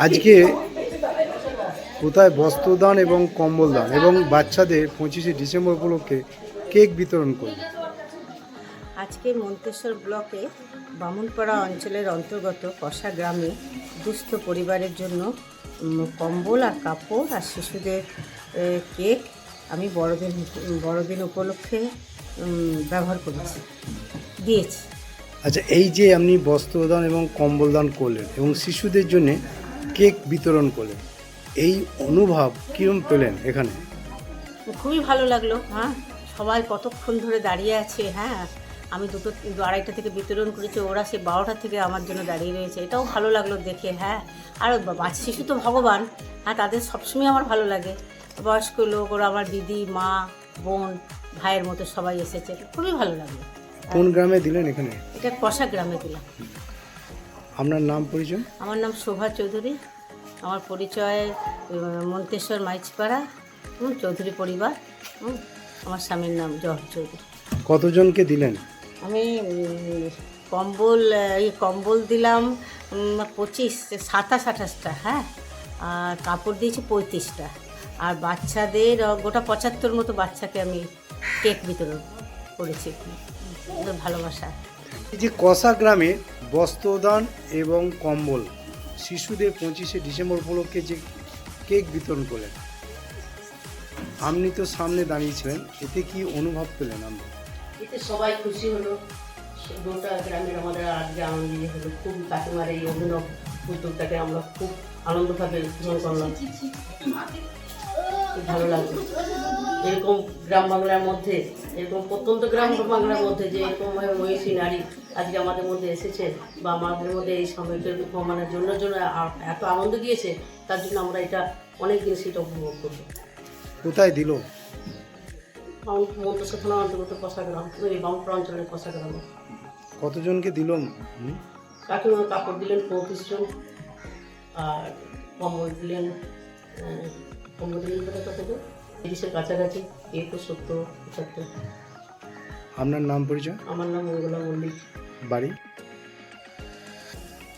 আজকে কোথায় বস্ত্রদান এবং কম্বল দান এবং বাচ্চাদের 25শে ডিসেম্বর উপলক্ষে কেক বিতরণ করবে। আজকে মন্তেশ্বর ব্লকে বামুনপাড়া অঞ্চলের অন্তর্গত কষা গ্রামে দুস্থ পরিবারের জন্য কম্বল আর কাপড় আর শিশুদের কেক আমি বড়দিন উপলক্ষে ব্যবহার করেছি, দিয়েছি। আচ্ছা, এই যে আপনি বস্ত্রদান এবং কম্বল দান করলেন এবং শিশুদের জন্য কেক বিতরণ করলেন, এই অনুভব কীরকম পেলেন এখানে? খুবই ভালো লাগলো। হ্যাঁ, সবাই কতক্ষণ ধরে দাঁড়িয়ে আছে। হ্যাঁ, আমি আড়াইটা থেকে বিতরণ করেছি, ওরা সে 12টা থেকে আমার জন্য দাঁড়িয়ে রয়েছে। এটাও ভালো লাগলো দেখে। হ্যাঁ, আর বাচ্চা শিশু তো ভগবান। হ্যাঁ, তাদের সবসময় আমার ভালো লাগে। বয়স্ক লোক, ওরা আমার দিদি, মা, বোন, ভাইয়ের মতো সবাই এসেছে, খুবই ভালো লাগলো। কোন গ্রামে দিলেন এখানে? এটা কষা গ্রামে দিলাম। আপনার নাম পরিচয়? আমার নাম শোভা চৌধুরী। আমার পরিচয় মন্তেশ্বর মাইজপাড়া, চৌধুরী পরিবার। আমার স্বামীর নাম জওহর চৌধুরী। কতজনকে দিলেন? আমি কম্বল দিলাম 27-28টা। হ্যাঁ, আর কাপড় দিয়েছি 35টা। আর বাচ্চাদের গোটা 75 মতো বাচ্চাকে আমি কেক বিতরণ করেছি, ওদের ভালোবাসা। এই যে কষা গ্রামে বস্ত্রদান এবং কম্বল শিশুদের 25শে ডিসেম্বর উপলক্ষে যে কেক বিতরণ করলেন, আপনি তো সামনে দাঁড়িয়েছিলেন, এতে কি অনুভব পেলেন আপনি? এতে সবাই খুশি হলো, গোটা গ্রামের আমাদের আজকে আনন্দ হলো। খুব কাকিমার এই অভিনব উদ্যোগটাকে আমরা খুব আনন্দভাবে গ্রহণ করলাম, খুব ভালো লাগলো। এরকম গ্রাম বাংলার মধ্যে, এরকম প্রত্যন্ত গ্রাম বাংলার মধ্যে যে এরকম মহিষী নারী আজকে আমাদের মধ্যে এসেছে বা আমাদের মধ্যে এই সময়কে প্রমাণের জন্য এত আনন্দ দিয়েছে, তার জন্য আমরা এটা অনেক দিন সেটা উপভোগ করবো। কোথায় দিল? মন্তেশ্বর থানার অন্তর্গত কষা গ্রাম, এই বামপুর অঞ্চলের কষা গ্রামে। কতজনকে দিল? কাকিমা কাপড় দিলেন 35 জন, আর কম্বল দিলেন কত 30-এর কাছাকাছি, কেক 70-75। আপনার নাম পরিচয়? আমার নাম মঙ্গলা মল্লিক। বাড়ি?